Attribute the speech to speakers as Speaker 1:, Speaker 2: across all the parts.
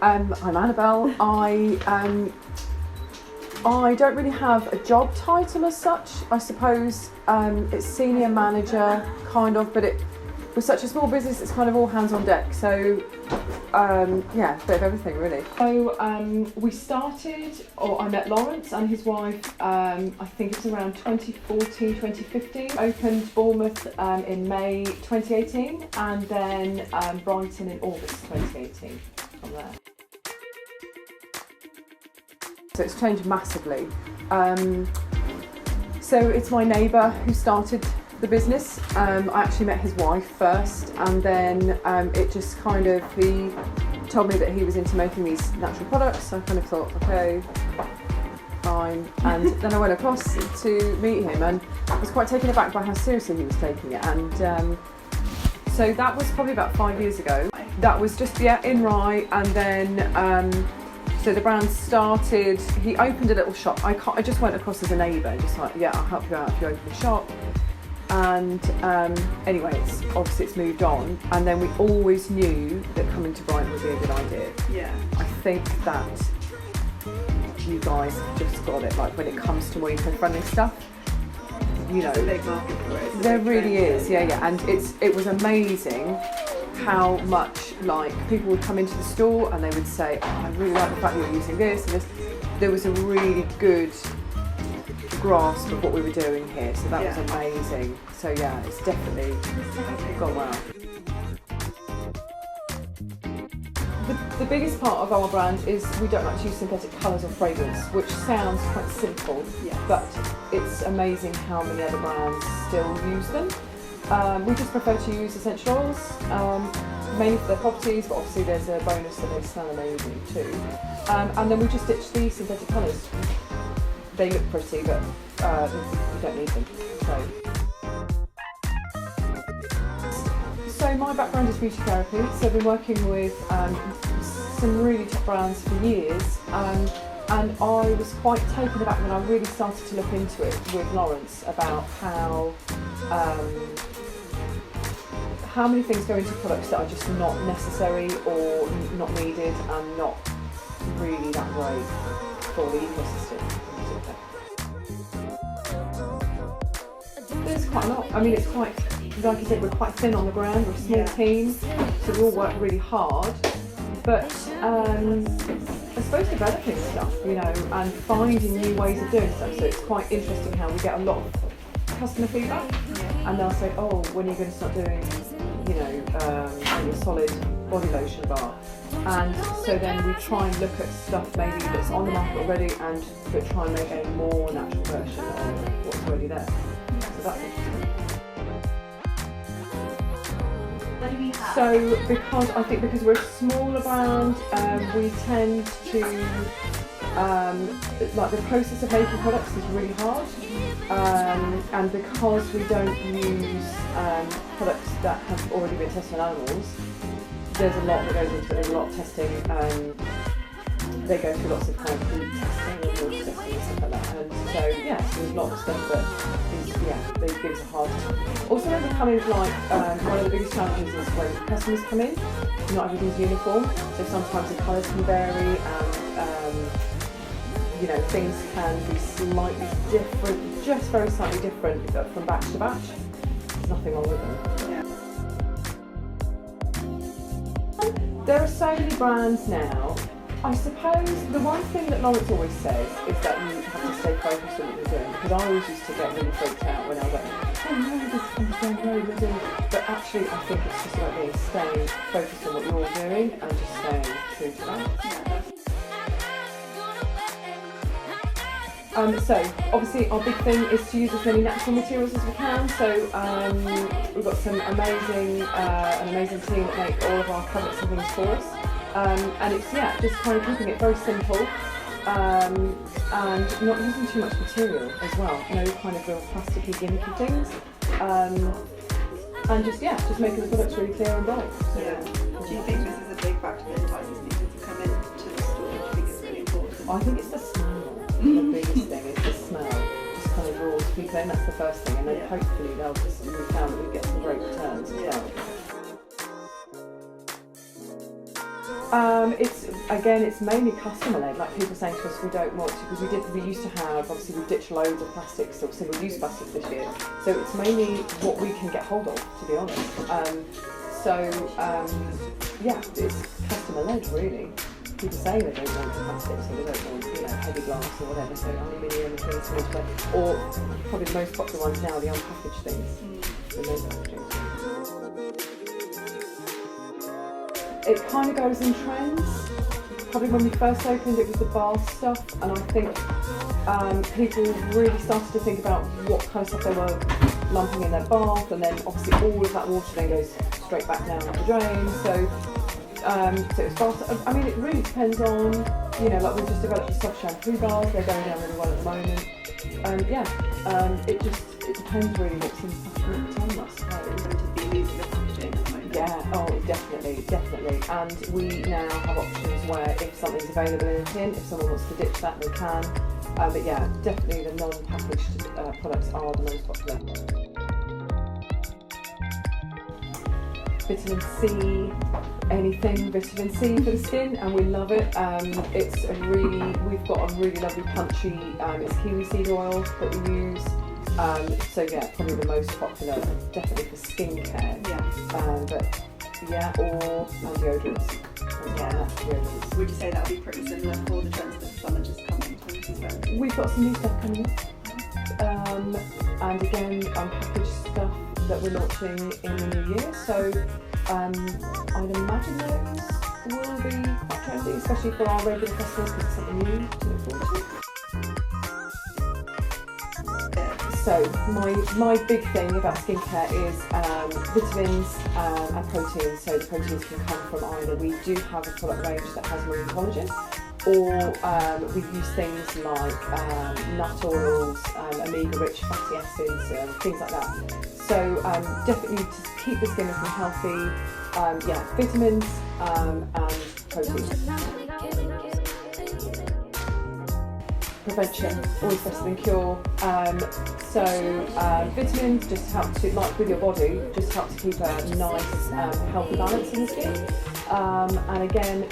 Speaker 1: I'm Annabelle. I don't really have a job title as such. I suppose it's senior manager, kind of, but with such a small business, it's kind of all hands on deck. So yeah, a bit of everything really. So we started, or I met Lawrence and his wife, I think it was around 2014, 2015. Opened Bournemouth in May 2018 and then Brighton in August 2018 from there. So it's changed massively. So it's my neighbour who started the business. I actually met his wife first, and then it just kind of, he told me that he was into making these natural products. So I kind of thought, okay, fine. And then I went across to meet him and I was quite taken aback by how seriously he was taking it. And so that was probably about 5 years ago. That was just, in Rye, and then so the brand started, he opened a little shop. I just went across as a neighbour, just like, yeah, I'll help you out if you open a shop. And anyway, obviously it's moved on, and then we always knew that coming to Brighton would be a good idea.
Speaker 2: Yeah.
Speaker 1: I think that you guys have just got it, like when it comes to more eco-friendly stuff, you know.
Speaker 2: It's a big market for it.
Speaker 1: There really is, yeah. And it was amazing how much, like, people would come into the store and they would say, oh, I really like the fact that you're using this and this. There was a really good grasp of what we were doing here, so that was amazing. So yeah, it's definitely gone well. The biggest part of our brand is we don't like to use synthetic colours or fragrance, which sounds quite simple, but it's amazing how many other brands still use them. We just prefer to use essential oils, mainly for their properties, but obviously there's a bonus that they smell amazing too. And then we just ditch the synthetic colours. They look pretty, but you don't need them. So my background is beauty therapy, so I've been working with some really top brands for years, and I was quite taken aback when I really started to look into it with Lawrence about how many things go into products that are just not necessary or not needed and not really that great for the ecosystem. There's quite a lot. I mean, it's quite, like I said, we're quite thin on the ground, we're a small team, so we all work really hard. But I suppose developing stuff, you know, and finding new ways of doing stuff. So it's quite interesting how we get a lot of customer feedback, and they'll say, oh, when are you going to start doing, you know, a solid body lotion bar? And so then we try and look at stuff maybe that's on the market already, but try and make a more natural version of what's already there. So that's interesting. So because we're a smaller brand, we tend to, like, the process of making products is really hard, and because we don't use products that have already been tested on animals, there's a lot that goes into it, there's a lot of testing. They go through lots of kind of food testing and water testing and stuff like that, and so yeah, so there's a lot of stuff that they give us a hard time. Also, when they come in, like, one of the biggest challenges is when customers come in, not everything's uniform, so sometimes the colours can vary, and you know, things can be slightly different, just very slightly different from batch to batch. There's nothing wrong with them. There are so many brands now. I suppose the one thing that Lawrence always says is that you have to stay focused on what you're doing, because I always used to get really freaked out when I was like, oh no, this is going great, but actually I think it's just about me staying focused on what you're doing and just staying true to that. So obviously our big thing is to use as many natural materials as we can. So we've got some amazing, an amazing team that make all of our covers and things for us. And it's just kind of keeping it very simple, and not using too much material as well. No kind of real plasticky, gimmicky things, and just making the products really clear and bright. So,
Speaker 2: Do you think this is a big factor that entices people to come into the store? Do you think it's really important?
Speaker 1: I think it's the smell. The biggest thing is the smell. Just kind of draws people in. That's the first thing, and then hopefully we found that we get some great returns as well. It's mainly customer led. Like people saying to us, we don't want to, because we used to have, obviously we've ditched loads of plastics or single use plastics this year. So it's mainly what we can get hold of, to be honest. It's customer led really. People say they don't want plastics or they don't want, heavy glass or whatever, so aluminium and things like that. Or probably the most popular ones now, the unpackaged things. The no packaging. It kind of goes in trends. Probably when we first opened it was the bath stuff, and I think people really started to think about what kind of stuff they were lumping in their bath, and then obviously all of that water then goes straight back down the drain. So it's bath. I mean, it really depends on, like we've just developed the soft shampoo bars. They're going down really well at the moment. It depends really what's in the time, I suppose. Yeah, oh, definitely. And we now have options where if something's available in a tin, if someone wants to ditch that, they can. But yeah, definitely the non-packaged products are the most popular. Vitamin C, anything vitamin C for the skin, and we love it. We've got a really lovely punchy, it's kiwi seed oil that we use. Probably the most popular, definitely for skincare. Or deodorants. Deodorants.
Speaker 2: Would you say that would be pretty similar for the trends that the summer just coming as well?
Speaker 1: We've got some new stuff coming in. And again, unpackaged stuff that we're launching in the new year. So I'd imagine those will be quite trendy, especially for our regular customers, because it's something new to look forward to. So my big thing about skincare is vitamins and proteins. So the proteins can come from either we do have a product range that has marine collagen, or we use things like nut oils, omega-rich fatty acids, things like that. So definitely to keep the skin looking healthy, vitamins and proteins. Prevention, always better than cure. Vitamins just help to, like with your body, just help to keep a nice healthy balance in the skin. And again,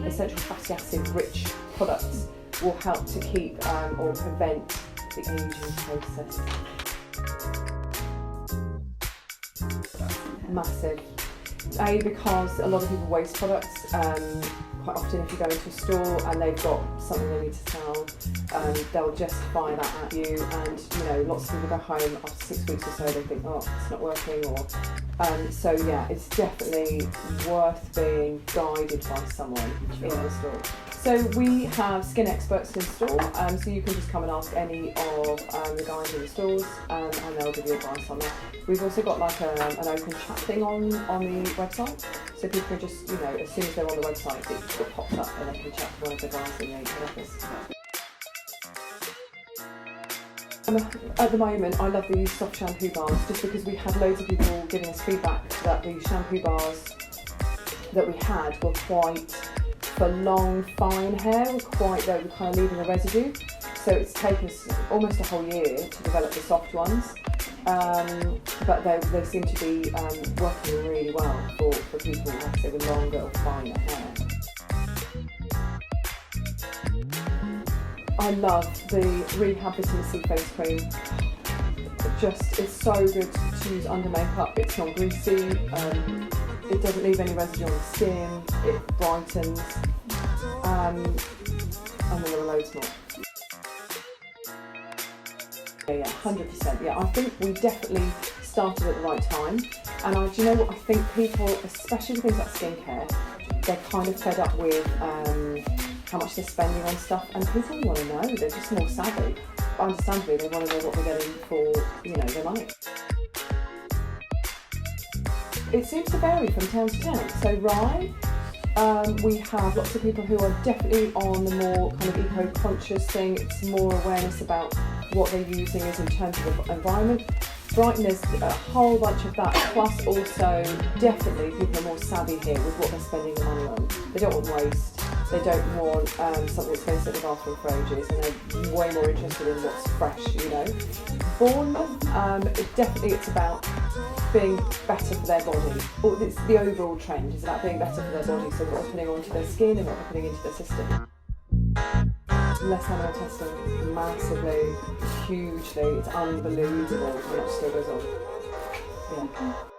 Speaker 1: essential fatty acid rich products will help to keep or prevent the aging process. Massive. Because a lot of people waste products. Quite often if you go into a store and they've got something they need to sell, they'll just fire that at you, and lots of people go home after 6 weeks or so, they think, oh, it's not working, or it's definitely worth being guided by someone in the store. So we have skin experts in store, so you can just come and ask any of the guys in the stores, and they'll give you advice on that. We've also got like an open chat thing on the website, so people can just, as soon as they're on the website, it pops up and they can chat to one of the guys in the office. At the moment, I love these soft shampoo bars, just because we had loads of people giving us feedback that the shampoo bars that we had were quite, for long, fine hair, they were kind of leaving a residue. So it's taken us almost a whole year to develop the soft ones. But they seem to be working really well for people, like I say, with longer or finer hair. I love the Rehab Vitamin C face cream. It's so good to use under makeup. It's not greasy. It doesn't leave any residue on the skin. It brightens. And then there are loads more. Yeah, 100%. Yeah, I think we definitely started at the right time. And do you know what? I think people, especially with things like skincare, they're kind of fed up with how much they're spending on stuff, and people want to know. They're just more savvy. Understandably, they want to know what they're getting for their money. It seems to vary from town to town. So Rye, we have lots of people who are definitely on the more kind of eco-conscious thing. It's more awareness about what they're using is in terms of the environment. Brighton, there's a whole bunch of that, plus also definitely people are more savvy here with what they're spending the money on. They don't want waste, they don't want something that's going to sit in the bathroom for ages, and they're way more interested in what's fresh, Bournemouth, it's about being better for their body. Or it's the overall trend is about being better for their body, so what they're putting onto their skin and what they're putting into their system. Less animal testing, massively, hugely, it's unbelievable how much still goes on. Yeah.